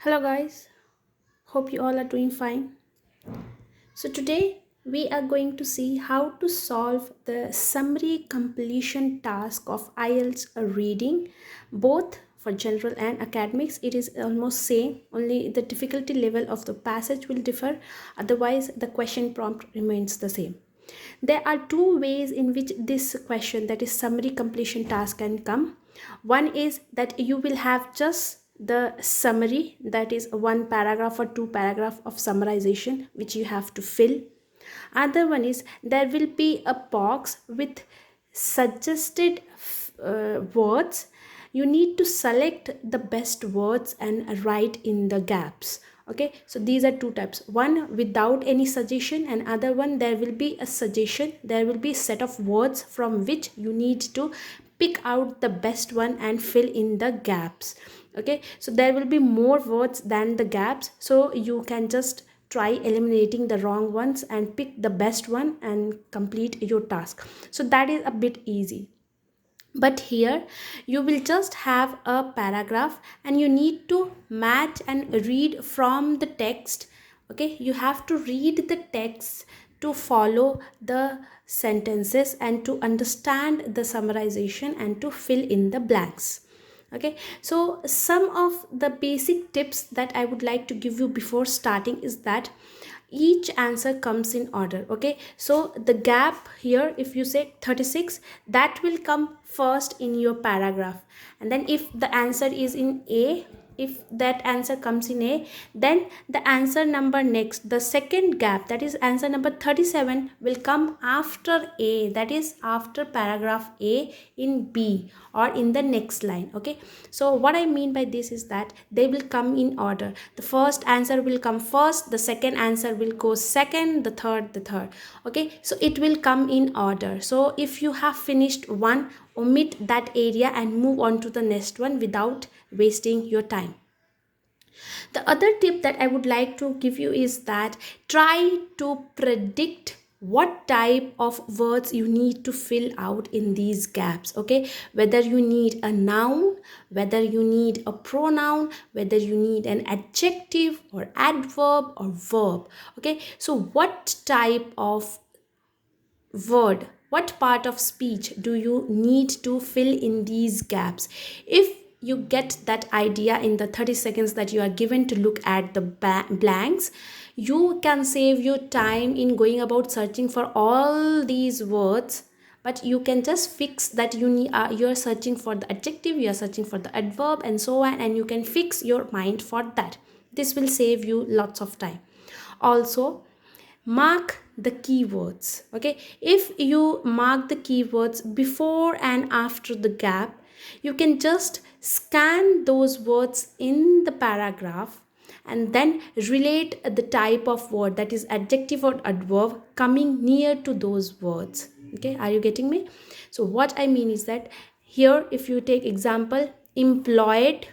Hello, guys. Hope you all are doing fine. So, today we are going to see how to solve the summary completion task of IELTS reading, both for general and academics. It is almost same, only the difficulty level of the passage will differ. Otherwise, the question prompt remains the same. There are two ways in which this question, that is summary completion task, can come. One is that you will have just the summary, that is one paragraph or two paragraph of summarization which you have to fill. Other one is there will be a box with suggested words. You need to select the best words and write in the gaps. Okay, so these are two types: one without any suggestion, and other one there will be a suggestion. There will be set of words from which you need to pick out the best one and fill in the gaps. Okay, so there will be more words than the gaps, so you can just try eliminating the wrong ones and pick the best one and complete your task. So that is a bit easy. But here you will just have a paragraph and you need to match and read from the text. Okay, you have to read the text to follow the sentences and to understand the summarization and to fill in the blanks. Okay, so some of the basic tips that I would like to give you before starting is that each answer comes in order. Okay, so the gap here, if you say 36, that will come first in your paragraph, and then if the answer is in A, if that answer comes in A, then the answer number next, the second gap, that is answer number 37, will come after A, that is after paragraph A in B or in the next line. Okay, so what I mean by this is that they will come in order. The first answer will come first, the second answer will go second, the third. Okay, so it will come in order. So if you have finished one, omit that area and move on to the next one without wasting your time. The other tip that I would like to give you is that try to predict what type of words you need to fill out in these gaps. Okay, whether you need a noun, whether you need a pronoun, whether you need an adjective or adverb or verb. Okay, so what type of word, what part of speech do you need to fill in these gaps? If you get that idea in the 30 seconds that you are given to look at the blanks, you can save your time in going about searching for all these words. But you can just fix that you are searching for the adjective, you are searching for the adverb, and so on, and you can fix your mind for that. This will save you lots of time. Also, mark the keywords. Okay, if you mark the keywords before and after the gap, you can just scan those words in the paragraph and then relate the type of word, that is adjective or adverb, coming near to those words. Okay, are you getting me? So what I mean is that here, if you take example, employed,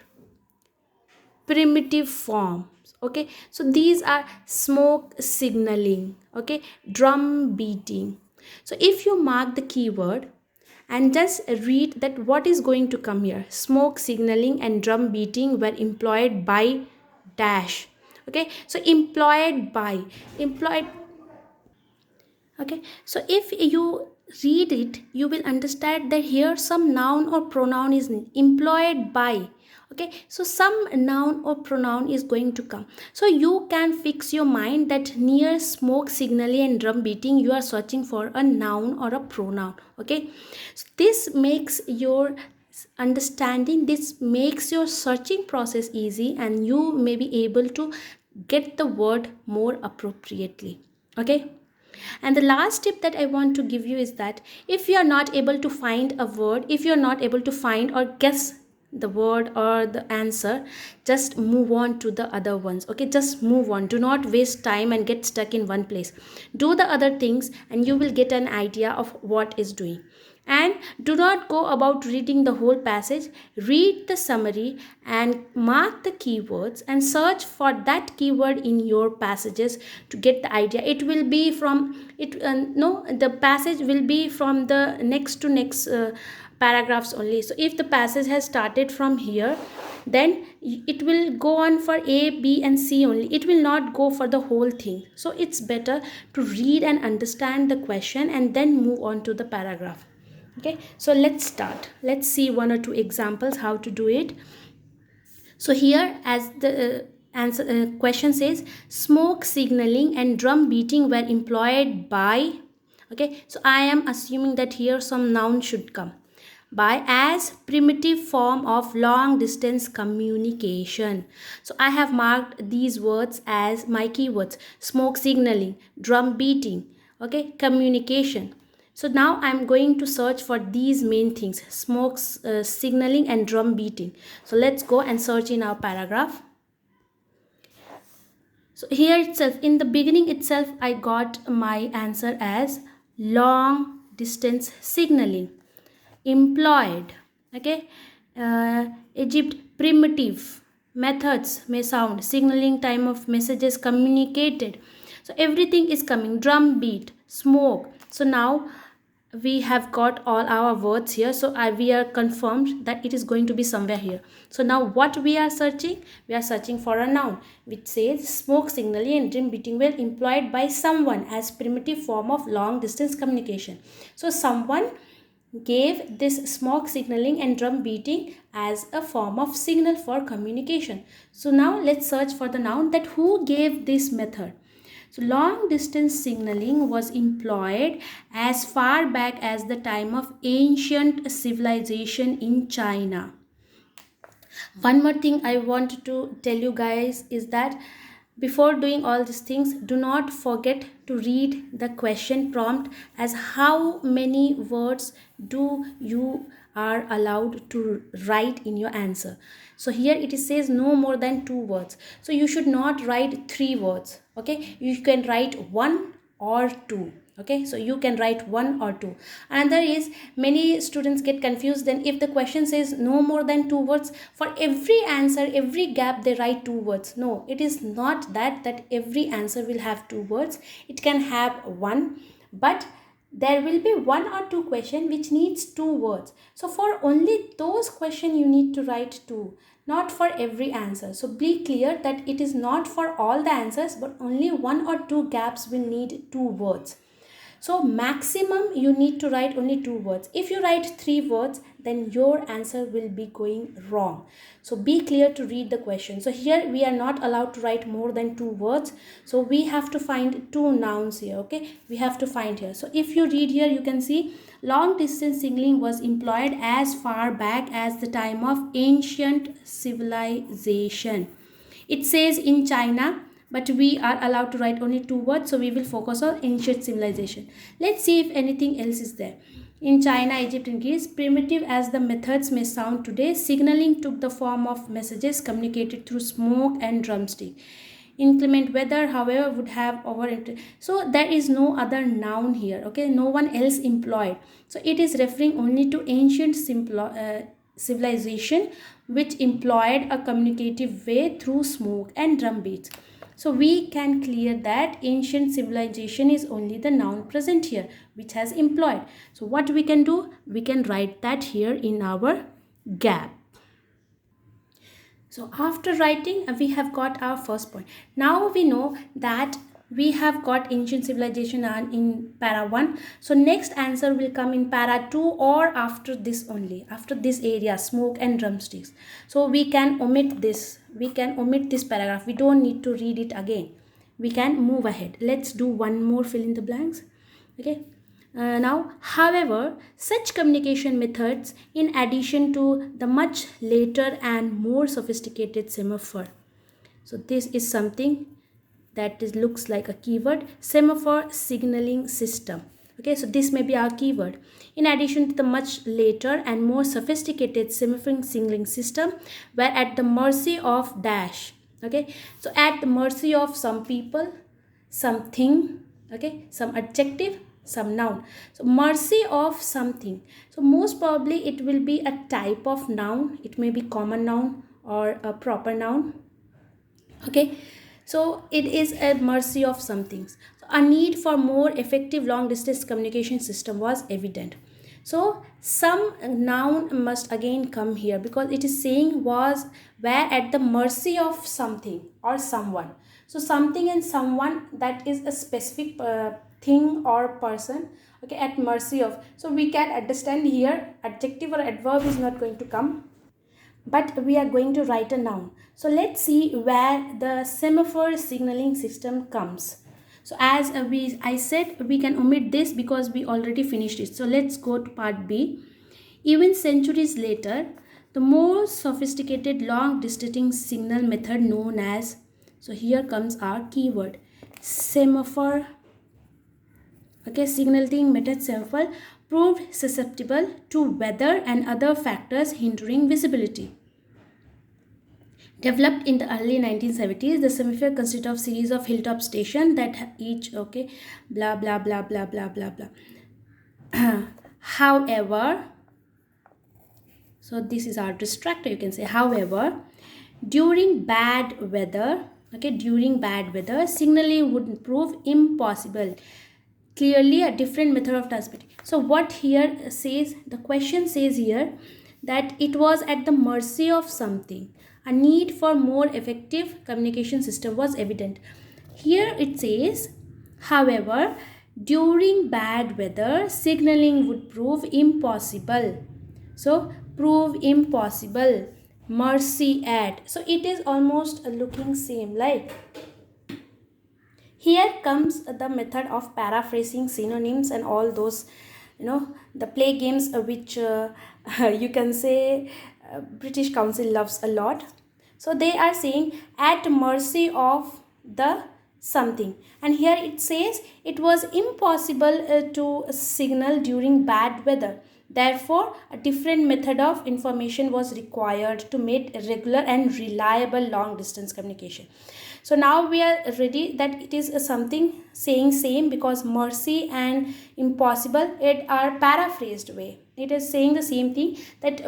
primitive forms. Okay, so these are smoke signaling. Okay, drum beating. So if you mark the keyword and just read that what is going to come here, smoke signaling and drum beating were employed by dash. Okay, so employed. Okay, so if you read it, you will understand that here some noun or pronoun is employed by. Okay, so some noun or pronoun is going to come, so you can fix your mind that near smoke signaling and drum beating you are searching for a noun or a pronoun. Okay, so this makes your understanding, this makes your searching process easy, and you may be able to get the word more appropriately. Okay, and the last tip that I want to give you is that if you are not able to find a word, if you are not able to find or guess the word or the answer, just move on to the other ones. Okay, just move on. Do not waste time and get stuck in one place. Do the other things and you will get an idea of what is doing. And do not go about reading the whole passage. Read the summary and mark the keywords and search for that keyword in your passages to get the idea. It will be from it no, the passage will be from the next to next paragraphs only. So if the passage has started from here, then it will go on for A, B and C only. It will not go for the whole thing. So it's better to read and understand the question and then move on to the paragraph. Okay, so let's start. Let's see one or two examples how to do it. So here, as the answer question says, smoke signaling and drum beating were employed by. Okay, so I am assuming that here some noun should come. By as primitive form of long distance communication. So I have marked these words as my keywords: smoke signaling, drum beating, okay, communication. So now I'm going to search for these main things: smoke signaling and drum beating. So let's go and search in our paragraph. So here itself, in the beginning itself, I got my answer as long distance signaling employed. Okay, Egypt primitive methods may sound, signaling time of messages communicated. So everything is coming: drum beat, smoke. So now we have got all our words here. So we are confirmed that it is going to be somewhere here. So now what we are searching? We are searching for a noun which says smoke signaling and drum beating were employed by someone as primitive form of long distance communication. So someone gave this smoke signaling and drum beating as a form of signal for communication. So now let's search for the noun, that who gave this method. So long distance signaling was employed as far back as the time of ancient civilization in China. One more thing I want to tell you guys is that before doing all these things, do not forget to read the question prompt as how many words do you are allowed to write in your answer. So here it says no more than 2 words. So you should not write 3 words. Okay, you can write 1 or 2. Okay, so you can write 1 or 2. Another is, many students get confused then if the question says no more than 2 words, for every answer, every gap they write 2 words. No, it is not that every answer will have 2 words. It can have one, but there will be 1 or 2 question which needs 2 words. So for only those question you need to write 2, not for every answer. So be clear that it is not for all the answers, but only 1 or 2 gaps will need 2 words. So maximum you need to write only 2 words. If you write 3 words, then your answer will be going wrong. So be clear to read the question. So here we are not allowed to write more than 2 words. So we have to find 2 nouns here. Okay, we have to find here. So if you read here, you can see long distance signaling was employed as far back as the time of ancient civilization. It says in China, but we are allowed to write only 2 words, so we will focus on ancient civilization. Let's see if anything else is there. In China, Egypt and Greece, primitive as the methods may sound today, signaling took the form of messages communicated through smoke and drumstick. Inclement weather, however, would have so there is no other noun here. Okay, no one else employed. So it is referring only to ancient civilization which employed a communicative way through smoke and drum beats. So we can clear that ancient civilization is only the noun present here which has employed. So what we can do? We can write that here in our gap. So after writing, we have got our first point. Now we know that we have got ancient civilization in para 1. So next answer will come in para 2 or after this only, after this area, smoke and drumsticks. So we can omit this. We can omit this paragraph. We don't need to read it again. We can move ahead. Let's do one more fill in the blanks. Okay. Now, however, such communication methods, in addition to the much later and more sophisticated semaphore. So this is something that looks like a keyword: semaphore signaling system. Okay, so this may be our keyword. In addition to the much later and more sophisticated semaphore signaling system, were at the mercy of dash. Okay, so at the mercy of some people, something, okay, some adjective, some noun. So mercy of something. So most probably it will be a type of noun. It may be common noun or a proper noun. Okay, so it is a mercy of some things. So a need for more effective long distance communication system was evident. So some noun must again come here because it is saying was were at the mercy of something or someone. So something and someone, that is a specific thing or person, okay, at mercy of. So we can understand here adjective or adverb is not going to come, but we are going to write a noun. So let's see where the semaphore signaling system comes. So as I said, we can omit this because we already finished it. So let's go to part B. Even centuries later, the more sophisticated long distance signal method known as, so here comes our keyword, semaphore, okay, signaling method semaphore, proved susceptible to weather and other factors hindering visibility. Developed in the early 1970s, the semaphore consisted of series of hilltop stations that each, okay, blah blah blah blah blah blah blah. However, so this is our distractor, you can say. However, during bad weather, okay, during bad weather, signaling would prove impossible. Clearly a different method of transmitting. So what here says, the question says here that it was at the mercy of something. A need for more effective communication system was evident. Here it says, however, during bad weather, signaling would prove impossible. So prove impossible, mercy at. So it is almost looking same, like here comes the method of paraphrasing synonyms and all those, the play games which you can say British Council loves a lot. So they are saying at mercy of the something, and here it says it was impossible to signal during bad weather. Therefore, a different method of information was required to make regular and reliable long distance communication. So now we are ready that it is something saying same, because mercy and impossible it are paraphrased way. It is saying the same thing, that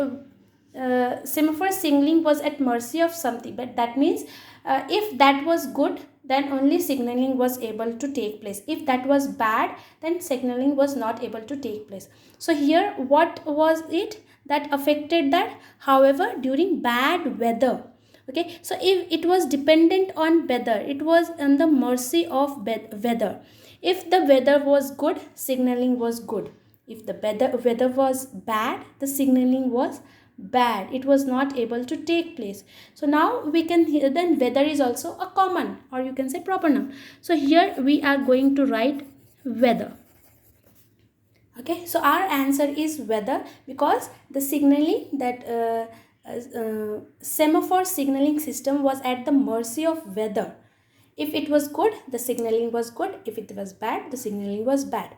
semaphore signaling was at mercy of something, but that means if that was good, then only signaling was able to take place. If that was bad, then signaling was not able to take place. So here what was it that affected that? However, during bad weather, okay, so if it was dependent on weather, it was on the mercy of weather. If the weather was good, signaling was good. If the weather was bad, the signaling was bad. It was not able to take place. So now we can hear, then weather is also a common, or you can say proper noun. So here we are going to write weather. Okay, so our answer is weather, because the signaling that semaphore signaling system was at the mercy of weather. If it was good, the signaling was good. If it was bad, the signaling was bad.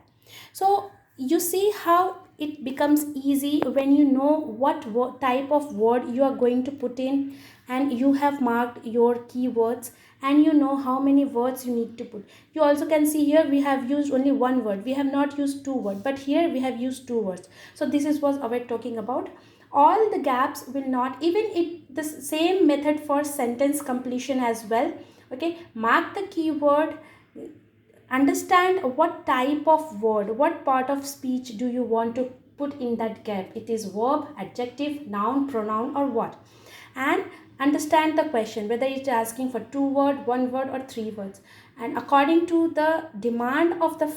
So you see how it becomes easy when you know what type of word you are going to put in, and you have marked your keywords, and you know how many words you need to put. You also can see here we have used only one word, we have not used two words, but here we have used two words. So this is what we're talking about. All the gaps will not, even it the same method for sentence completion as well. Okay, mark the keyword, understand what type of word, what part of speech do you want to put in that gap. It is verb, adjective, noun, pronoun, or what. And understand the question, whether it's asking for two word, one word, or three words. And according to the demand of the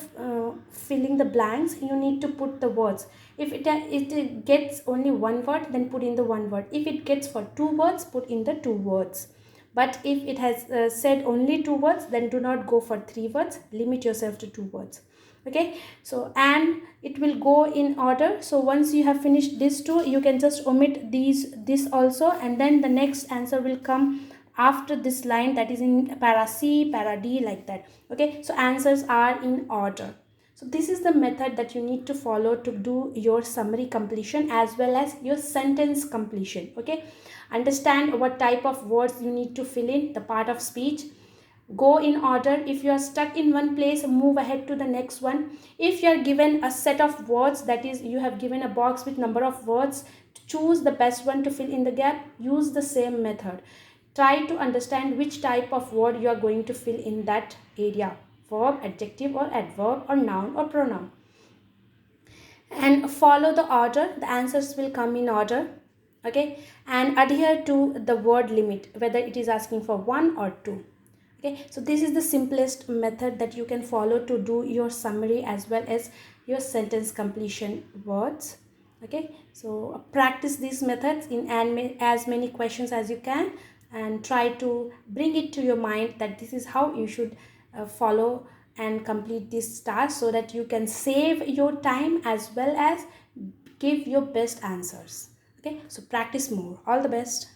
filling the blanks, you need to put the words. If it gets only one word, then put in the one word. If it gets for two words, put in the two words. But if it has said only two words, then do not go for three words. Limit yourself to two words. Okay, so and it will go in order. So once you have finished these two, you can just omit this also, and then the next answer will come after this line, that is in para C, para D, like that. Okay, so answers are in order. So this is the method that you need to follow to do your summary completion as well as your sentence completion. Okay, understand what type of words you need to fill in the part of speech. Go in order. If you are stuck in one place, move ahead to the next one. If you are given a set of words, that is you have given a box with number of words, to choose the best one to fill in the gap, use the same method. Try to understand which type of word you are going to fill in that area: verb, adjective, or adverb, or noun, or pronoun. and follow the order. The answers will come in order. Okay, and adhere to the word limit, whether it is asking for one or two. Okay, so this is the simplest method that you can follow to do your summary as well as your sentence completion words. Okay, so practice these methods in as many questions as you can, and try to bring it to your mind that this is how you should follow and complete this task, so that you can save your time as well as give your best answers. Okay, so practice more. All the best.